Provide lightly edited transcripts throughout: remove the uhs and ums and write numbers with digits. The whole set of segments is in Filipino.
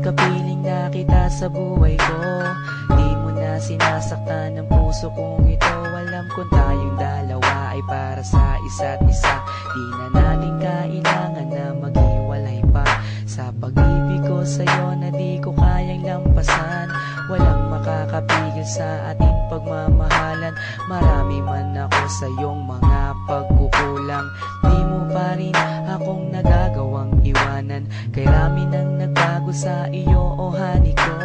kapiling na kita sa buhay ko. Di mo na sinasaktan ng puso kong ito. Alam kong tayong dalawa ay para sa isa't isa. Di na natin kailangan na maghiwalay pa. Sa pag-ibig ko sa'yo na di ko kayang lampasan. Walang makakapigil sa ating pagmamahalan. Marami man ako sa iyong mga pagkukulang, di mo pa rin akong nagagawang iwanan. Kay rami nang nagbago sa iyo, oh honey ko.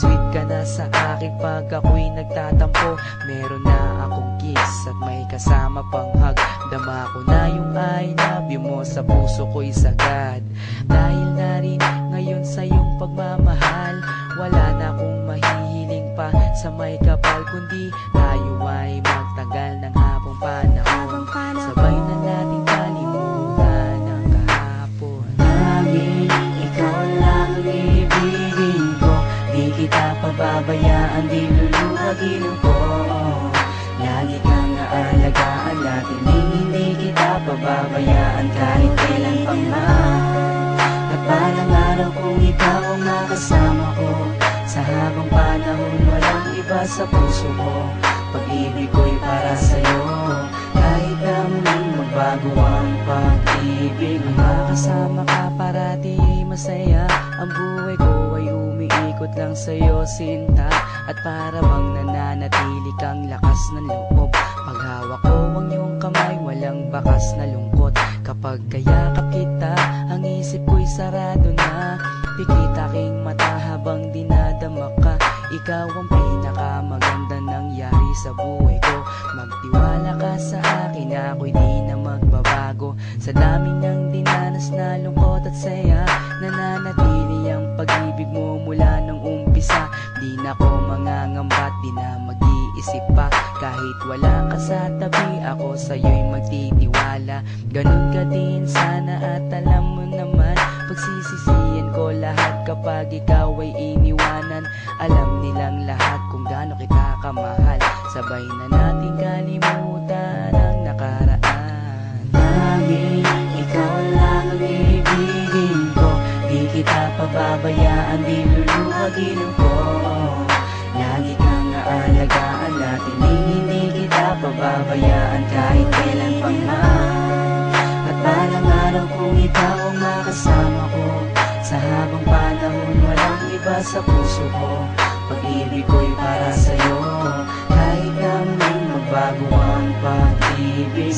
Sweet ka na sa akin pag ako'y nagtatampo. Meron na akong kiss at may kasama pang hug. Dama ko na yung I love you mo sa puso ko'y sagad. Dahil na rin ngayon sa iyong pagmamahal, wala na akong mahihiling pa sa may kapal, kundi tayo ay magtagal ng habang panahon. Sabay na nating kalimutan ang kahapon. Laging ikaw lang ang ibigin ko. Di kita pababayaan, di luluhagin ko. Lagi kang aalagaan natin, hindi kita pababayaan kahit kailan pa man. At balang araw kung ikaw ang makasama ko, sa habang panahon walang iba sa puso ko. Pag-ibig ko'y para sa'yo, kahit na muling magbago ang pag-ibig. Makasama ka parati ay masaya. Ang buhay ko ay umiikot lang sa'yo, sinta. At para bang nananatili kang lakas ng loob. Paghawak ko ang iyong kamay, walang bakas na lungkot. Kapag kayakap kita, ang isip ko'y sarado na. Pikit aking mata habang dinadama ka. Ikaw ang pinakamaganda nangyari sa buhay ko. Magtiwala ka sa akin, ako'y di na magbabago. Sa dami ng dinanas na lungkot at saya, nananatili ang pag-ibig mo mula nung umpisa. Di na ko mangangambat, di na mag-iisip pa. Kahit wala ka sa tabi, ako sa'yo'y magtitiwala. Ganun ka din sana at alam mo naman, pagsisisihan ko lahat kapag ikaw ay iniwanan. Alam nilang lahat kung gaano kita kamahal. Sabay na natin kalimutan ang nakaraan. Laging ikaw lang ang ibigin ko. Di kita pababayaan, di luluhagin ko. Lagi kang aalagaan natin, hindi kita pababayaan kahit kailan pa man. At balang araw kung ikaw ang makasama ko, sa habang panahon walang iba sa puso ko. Pag-ibig ko'y para sa'yo, kahit na muling magbago ang pag-ibig.